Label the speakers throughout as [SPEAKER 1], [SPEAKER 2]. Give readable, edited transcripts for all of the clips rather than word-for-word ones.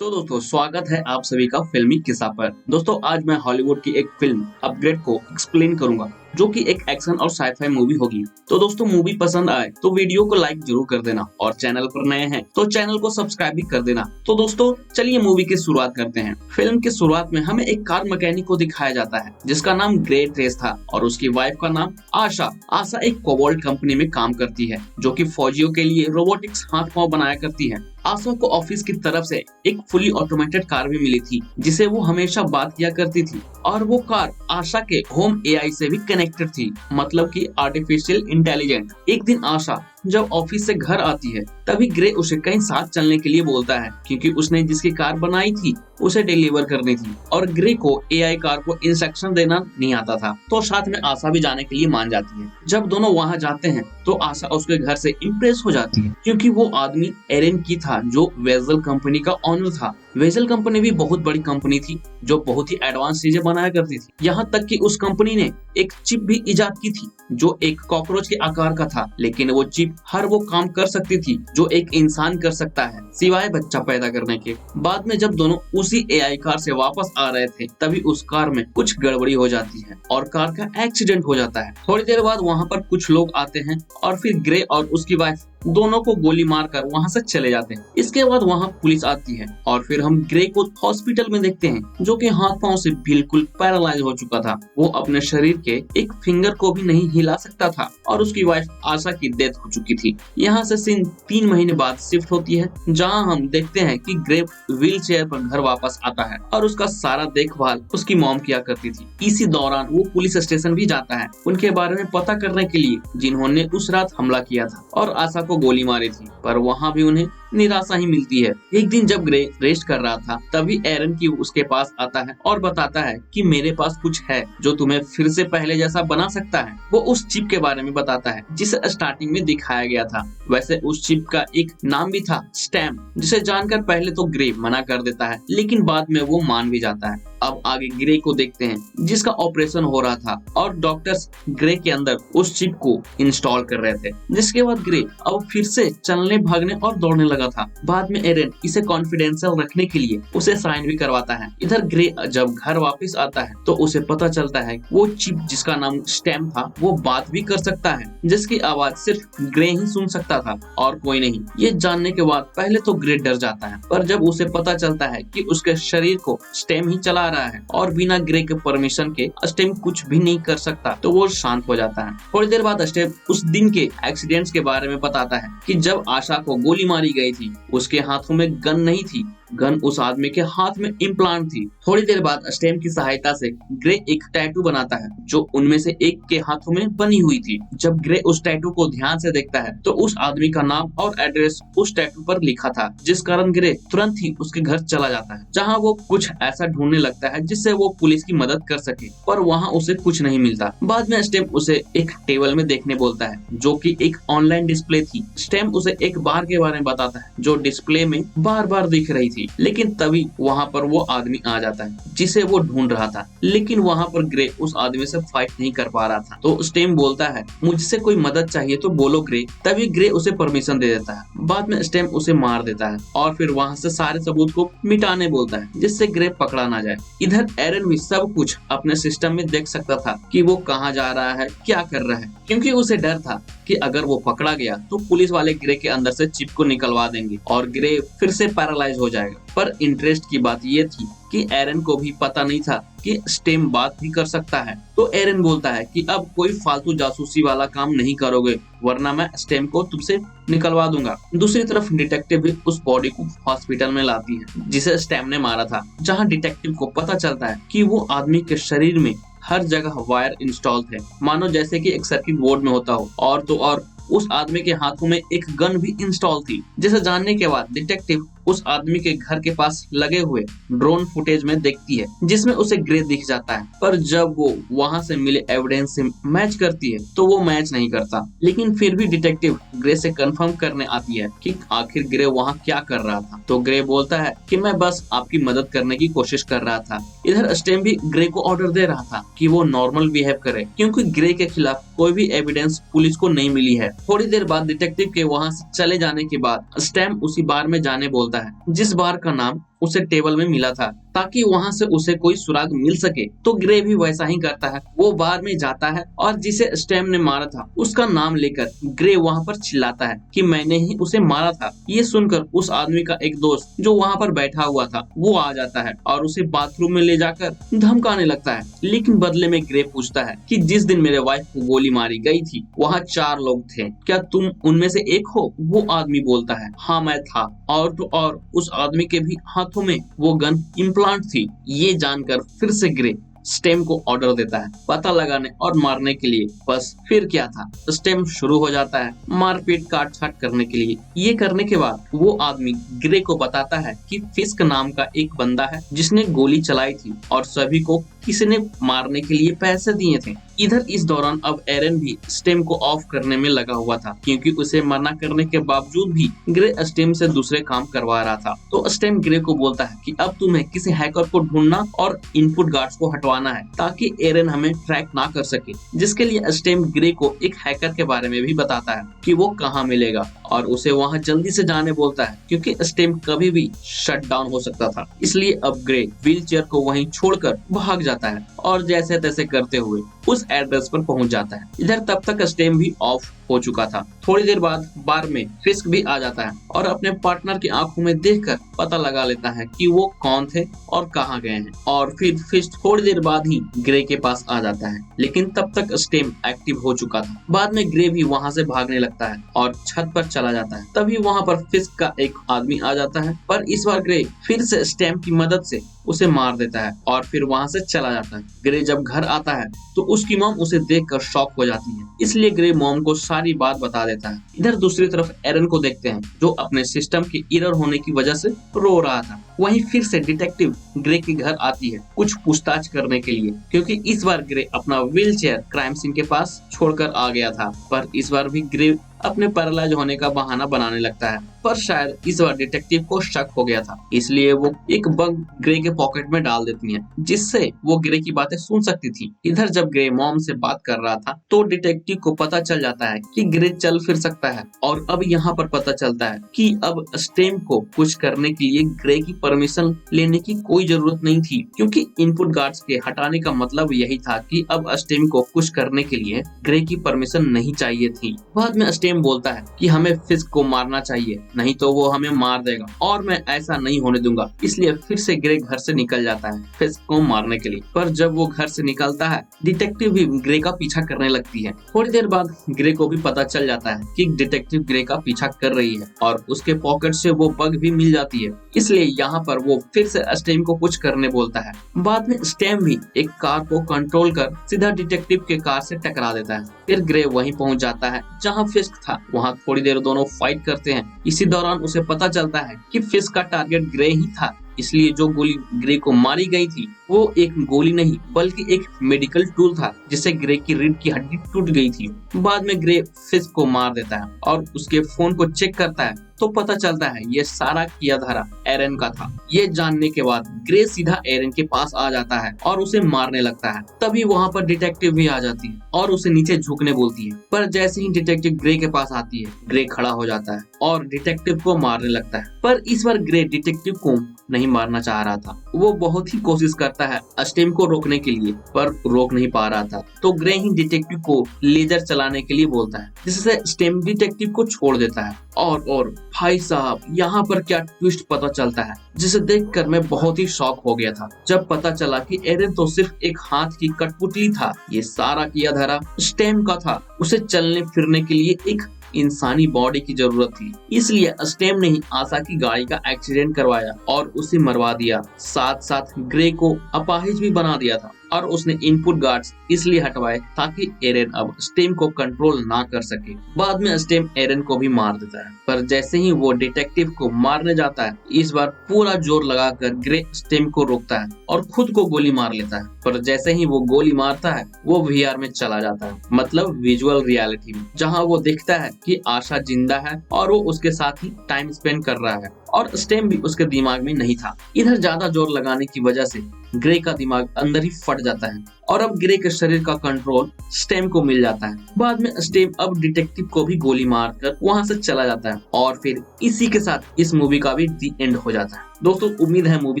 [SPEAKER 1] तो दोस्तों स्वागत है आप सभी का फिल्मी किस्सा पर। दोस्तों आज मैं हॉलीवुड की एक फिल्म अपग्रेड को एक्सप्लेन करूंगा जो कि एक एक्शन और साईफाई मूवी होगी। तो दोस्तों मूवी पसंद आए तो वीडियो को लाइक जरूर कर देना और चैनल पर नए हैं तो चैनल को सब्सक्राइब भी कर देना। तो दोस्तों चलिए मूवी की शुरुआत करते हैं। फिल्म की शुरुआत में हमें एक कार मैकेनिक को दिखाया जाता है जिसका नाम ग्रे ट्रेस था और उसकी वाइफ का नाम आशा। आशा एक कोबाल्ट कंपनी में काम करती है जो कि फौजियों के लिए रोबोटिक्स हाथ पांव बनाया करती है। आशा को ऑफिस की तरफ से एक फुली ऑटोमेटेड कार भी मिली थी जिसे वो हमेशा बात किया करती थी और वो कार आशा के होम एआई से भी कनेक्टेड थी, मतलब कि आर्टिफिशियल इंटेलिजेंट। एक दिन आशा जब ऑफिस से घर आती है तभी ग्रे उसे कहीं साथ चलने के लिए बोलता है क्योंकि उसने जिसकी कार बनाई थी उसे डिलीवर करनी थी और ग्रे को एआई कार को इंस्ट्रक्शन देना नहीं आता था, तो साथ में आशा भी जाने के लिए मान जाती है। जब दोनों वहां जाते हैं तो आशा उसके घर से इम्प्रेस हो जाती है क्योंकि वो आदमी एरन की था जो वेजल कंपनी का ऑनर था। वेजल कंपनी भी बहुत बड़ी कंपनी थी जो बहुत ही एडवांस चीजें बनाया करती थी, यहाँ तक कि उस कंपनी ने एक चिप भी इजाद की थी जो एक कॉकरोच के आकार का था, लेकिन वो चिप हर वो काम कर सकती थी जो एक इंसान कर सकता है सिवाय बच्चा पैदा करने के। बाद में जब दोनों उसी एआई कार से वापस आ रहे थे तभी उस कार में कुछ गड़बड़ी हो जाती है और कार का एक्सीडेंट हो जाता है। थोड़ी देर बाद वहाँ पर कुछ लोग आते हैं और फिर ग्रे और उसकी वाइफ दोनों को गोली मारकर वहां से चले जाते हैं। इसके बाद वहां पुलिस आती है और फिर हम ग्रे को हॉस्पिटल में देखते हैं जो कि हाथ पांव से बिल्कुल पैरालाइज हो चुका था। वो अपने शरीर के एक फिंगर को भी नहीं हिला सकता था और उसकी वाइफ आशा की डेथ हो चुकी थी। यहाँ से सीन 3 महीने बाद शिफ्ट होती है जहाँ हम देखते हैं कि ग्रे व्हील चेयर पर घर वापस आता है और उसका सारा देखभाल उसकी मॉम किया करती थी। इसी दौरान वो पुलिस स्टेशन भी जाता है उनके बारे में पता करने के लिए जिन्होंने उस रात हमला किया था और आशा को गोली मारी थी, पर वहाँ भी उन्हें निराशा ही मिलती है। एक दिन जब ग्रे रेस्ट कर रहा था तभी एरन की उसके पास आता है और बताता है कि मेरे पास कुछ है जो तुम्हें फिर से पहले जैसा बना सकता है। वो उस चिप के बारे में बताता है जिसे स्टार्टिंग में दिखाया गया था। वैसे उस चिप का एक नाम भी था स्टैम, जिसे जानकर पहले तो ग्रे मना कर देता है लेकिन बाद में वो मान भी जाता है। अब आगे ग्रे को देखते हैं जिसका ऑपरेशन हो रहा था और डॉक्टर्स ग्रे के अंदर उस चिप को इंस्टॉल कर रहे थे, जिसके बाद ग्रे अब फिर से चलने भागने और दौड़ने लगा था। बाद में एरन इसे कॉन्फिडेंशियल रखने के लिए उसे साइन भी करवाता है। इधर ग्रे जब घर वापस आता है तो उसे पता चलता है वो चिप जिसका नाम स्टैम था वो बात भी कर सकता है, जिसकी आवाज सिर्फ ग्रे ही सुन सकता था और कोई नहीं। ये जानने के बाद पहले तो ग्रे डर जाता है, पर जब उसे पता चलता है कि उसके शरीर को स्टेम ही चला रहा है और बिना ग्रे के परमिशन के स्टेम कुछ भी नहीं कर सकता तो वो शांत हो जाता है। थोड़ी देर बाद स्टेम उस दिन के एक्सीडेंट्स के बारे में बताता है कि जब आशा को गोली मारी गई थी उसके हाथों में गन नहीं थी, गन उस आदमी के हाथ में इम्प्लांट थी। थोड़ी देर बाद स्टेम की सहायता से ग्रे एक टैटू बनाता है जो उनमें से एक के हाथों में बनी हुई थी। जब ग्रे उस टैटू को ध्यान से देखता है तो उस आदमी का नाम और एड्रेस उस टैटू पर लिखा था, जिस कारण ग्रे तुरंत ही उसके घर चला जाता है जहाँ वो कुछ ऐसा ढूंढने लगता है जिससे वो पुलिस की मदद कर सके, पर वहाँ उसे कुछ नहीं मिलता। बाद में स्टेम उसे एक टेबल में देखने बोलता है जो कि एक ऑनलाइन डिस्प्ले थी। स्टेम उसे एक बार के बारे में बताता है जो डिस्प्ले में बार बार दिख रही थी, लेकिन तभी वहाँ पर वो आदमी आ जाता है जिसे वो ढूंढ रहा था, लेकिन वहाँ पर ग्रे उस आदमी से फाइट नहीं कर पा रहा था। तो स्टेम बोलता है मुझसे कोई मदद चाहिए तो बोलो ग्रे। तभी ग्रे उसे परमिशन दे देता है। बाद में स्टेम उसे मार देता है और फिर वहाँ से सारे सबूत को मिटाने बोलता है जिससे ग्रे पकड़ा ना जाए। इधर एरन भी सब कुछ अपने सिस्टम में देख सकता था कि वो कहाँ जा रहा है, क्या कर रहा है, क्योंकि उसे डर था कि अगर वो पकड़ा गया तो पुलिस वाले ग्रे के अंदर से चिप को निकलवा देंगे और ग्रे फिर से पैरालाइज हो जाएगा। पर इंटरेस्ट की बात ये थी कि एरन को भी पता नहीं था कि स्टेम बात भी कर सकता है। तो एरन बोलता है कि अब कोई फालतू जासूसी वाला काम नहीं करोगे वरना मैं स्टेम को तुमसे निकलवा दूंगा। दूसरी तरफ डिटेक्टिव भी उस बॉडी को हॉस्पिटल में लाती है जिसे स्टेम ने मारा था, जहाँ डिटेक्टिव को पता चलता है कि वो आदमी के शरीर में हर जगह वायर इंस्टॉल थे, मानो जैसे कि एक सर्किट बोर्ड में होता हो। और तो और उस आदमी के हाथों में एक गन भी इंस्टॉल थी, जिसे जानने के बाद डिटेक्टिव उस आदमी के घर के पास लगे हुए ड्रोन फुटेज में देखती है जिसमें उसे ग्रे दिख जाता है, पर जब वो वहां से मिले एविडेंस से मैच करती है तो वो मैच नहीं करता। लेकिन फिर भी डिटेक्टिव ग्रे से कंफर्म करने आती है कि आखिर ग्रे वहां क्या कर रहा था। तो ग्रे बोलता है कि मैं बस आपकी मदद करने की कोशिश कर रहा था। इधर स्टेम भी ग्रे को ऑर्डर दे रहा था कि वो नॉर्मल बिहेव करे क्योंकि ग्रे के खिलाफ कोई भी एविडेंस पुलिस को नहीं मिली है। थोड़ी देर बाद डिटेक्टिव के वहां से चले जाने के बाद स्टेम उसी बार में जाने बोलता है जिस बार का नाम उसे टेबल में मिला था ताकि वहां से उसे कोई सुराग मिल सके। तो ग्रे भी वैसा ही करता है, वो बार में जाता है और जिसे स्टेम ने मारा था उसका नाम लेकर ग्रे वहां पर चिल्लाता है कि मैंने ही उसे मारा था। ये सुनकर उस आदमी का एक दोस्त जो वहां पर बैठा हुआ था वो आ जाता है और उसे बाथरूम में ले जाकर धमकाने लगता है। लेकिन बदले में ग्रे पूछता है कि जिस दिन मेरे वाइफ को गोली मारी गई थी वहाँ 4 लोग थे, क्या तुम उनमें से एक हो? वो आदमी बोलता है हाँ मैं था, और तो और उस आदमी के भी हाथों में वो गन इम्प्लांट थी। ये जानकर फिर से ग्रे स्टेम को ऑर्डर देता है पता लगाने और मारने के लिए। बस फिर क्या था, स्टेम शुरू हो जाता है मारपीट काट-छाट करने के लिए। ये करने के बाद वो आदमी ग्रे को बताता है कि फिस्क नाम का एक बंदा है जिसने गोली चलाई थी और सभी को किसी ने मारने के लिए पैसे दिए थे। इधर इस दौरान अब एरन भी स्टेम को ऑफ करने में लगा हुआ था क्योंकि उसे मना करने के बावजूद भी ग्रे स्टेम से दूसरे काम करवा रहा था। तो स्टेम ग्रे को बोलता है कि अब तुम्हें किसी हैकर को ढूंढना और इनपुट गार्ड्स को हटवाना है ताकि एरन हमें ट्रैक ना कर सके। जिसके लिए स्टेम ग्रे को एक हैकर के बारे में भी बताता है कि वो कहाँ मिलेगा और उसे वहाँ जल्दी से जाने बोलता है क्योंकि स्टेम कभी भी शट डाउन हो सकता था। इसलिए अब ग्रे व्हील चेयर को वहीं छोड़कर भाग जाता है और जैसे तैसे करते हुए उस एड्रेस पर पहुंच जाता है। इधर तब तक स्टेम भी ऑफ हो चुका था। थोड़ी देर बाद बार में फिस्क भी आ जाता है और अपने पार्टनर की आंखों में देखकर पता लगा लेता है कि वो कौन थे और कहाँ गए हैं। और फिर फिस्ट थोड़ी देर बाद ही ग्रे के पास आ जाता है, लेकिन तब तक स्टेम एक्टिव हो चुका था। बाद में ग्रे भी वहाँ से भागने लगता है और छत पर चला जाता है। तभी वहाँ पर फिस्क का एक आदमी आ जाता है, पर इस बार ग्रे फिर से स्टेम की मदद से उसे मार देता है और फिर वहां से चला जाता है। ग्रे जब घर आता है तो उसकी मॉम उसे देखकर शॉक हो जाती है, इसलिए ग्रे मॉम को सारी बात बता देता है। इधर दूसरी तरफ एरन को देखते हैं जो अपने सिस्टम के एरर होने की वजह से रो रहा था। वहीं फिर से डिटेक्टिव ग्रे के घर आती है कुछ पूछताछ करने के लिए, क्योंकि इस बार ग्रे अपना व्हील चेयर क्राइम सीन के पास छोड़कर आ गया था। पर इस बार भी ग्रे अपने पैरालाइज होने का बहाना बनाने लगता है, पर शायद इस बार डिटेक्टिव को शक हो गया था, इसलिए वो एक बग ग्रे के पॉकेट में डाल देती है जिससे वो ग्रे की बातें सुन सकती थी। इधर जब ग्रे मॉम से बात कर रहा था तो डिटेक्टिव को पता चल जाता है कि ग्रे चल फिर सकता है और अब यहाँ पर पता चलता है कि अब स्टेम को कुछ करने के लिए ग्रे की परमिशन लेने की कोई जरूरत नहीं थी, क्योंकि इनपुट गार्ड्स के हटाने का मतलब यही था कि अब स्टेम को कुछ करने के लिए ग्रे की परमिशन नहीं चाहिए थी। बाद में स्टेम बोलता है कि हमें फिस्क को मारना चाहिए, नहीं तो वो हमें मार देगा और मैं ऐसा नहीं होने दूंगा। इसलिए फिर से ग्रे घर से निकल जाता है फिस्क को मारने के लिए। पर जब वो घर से निकलता है डिटेक्टिव भी ग्रे का पीछा करने लगती है। थोड़ी देर बाद ग्रे को भी पता चल जाता है कि डिटेक्टिव ग्रे का पीछा कर रही है और उसके पॉकेट से वो बग भी मिल जाती है, इसलिए यहाँ पर वो फिर से स्टेम को कुछ करने बोलता है। बाद में स्टेम भी एक कार को कंट्रोल कर सीधा डिटेक्टिव के कार से टकरा देता है। फिर ग्रे वहीं पहुंच जाता है जहाँ फिस्क था। वहाँ थोड़ी देर दोनों फाइट करते हैं। इसी दौरान उसे पता चलता है कि फिस्क का टारगेट ग्रे ही था, इसलिए जो गोली ग्रे को मारी गई थी वो एक गोली नहीं बल्कि एक मेडिकल टूल था जिससे ग्रे की रीढ़ की हड्डी टूट गई थी। बाद में ग्रे फिस्क को मार देता है और उसके फोन को चेक करता है तो पता चलता है ये सारा किया धरा एरन का था। ये जानने के बाद ग्रे सीधा एरन के पास आ जाता है और उसे मारने लगता है। तभी वहाँ पर डिटेक्टिव भी आ जाती है और उसे नीचे झुकने बोलती है, पर जैसे ही डिटेक्टिव ग्रे के पास आती है ग्रे खड़ा हो जाता है और डिटेक्टिव को मारने लगता है। पर इस बार ग्रे डिटेक्टिव को नहीं मारना चाह रहा था। वो बहुत ही कोशिश करता है स्टेम को रोकने के लिए पर रोक नहीं पा रहा था। तो ग्रे ही डिटेक्टिव को लेजर चलाने के लिए बोलता है जिससे स्टेम डिटेक्टिव को छोड़ देता है। और भाई साहब यहाँ पर क्या ट्विस्ट पता चलता है जिसे देखकर मैं बहुत ही शॉक हो गया था जब पता चला कि एरन तो सिर्फ एक हाथ की कठपुतली था। ये सारा किया धरा स्टेम का था। उसे चलने फिरने के लिए एक इंसानी बॉडी की जरूरत थी, इसलिए स्टेम ने ही आशा की गाड़ी का एक्सीडेंट करवाया और उसे मरवा दिया। साथ साथ ग्रे को अपाहिज भी बना दिया था और उसने इनपुट गार्ड्स इसलिए हटवाए ताकि एरन अब स्टेम को कंट्रोल ना कर सके। बाद में स्टेम एरन को भी मार देता है, पर जैसे ही वो डिटेक्टिव को मारने जाता है इस बार पूरा जोर लगाकर ग्रे स्टेम को रोकता है और खुद को गोली मार लेता है। पर जैसे ही वो गोली मारता है वो वीआर में चला जाता है, मतलब विजुअल रियलिटी में, जहाँ वो देखता है कि आशा जिंदा है और वो उसके साथ ही टाइम स्पेंड कर रहा है और स्टेम भी उसके दिमाग में नहीं था। इधर ज्यादा जोर लगाने की वजह से ग्रे का दिमाग अंदर ही फट जाता है और अब ग्रे के शरीर का कंट्रोल स्टेम को मिल जाता है। बाद में स्टेम अब डिटेक्टिव को भी गोली मारकर वहां से चला जाता है और फिर इसी के साथ इस मूवी का भी दी एंड हो जाता है। दोस्तों उम्मीद है मूवी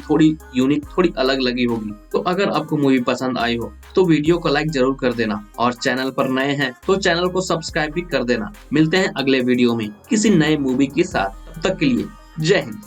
[SPEAKER 1] थोड़ी यूनिक, थोड़ी अलग लगी होगी। तो अगर आपको मूवी पसंद आई हो तो वीडियो को लाइक जरूर कर देना और चैनल पर नए हैं तो चैनल को सब्सक्राइब भी कर देना। मिलते हैं अगले वीडियो में किसी नए मूवी के साथ। तब तक के लिए जय हिंद।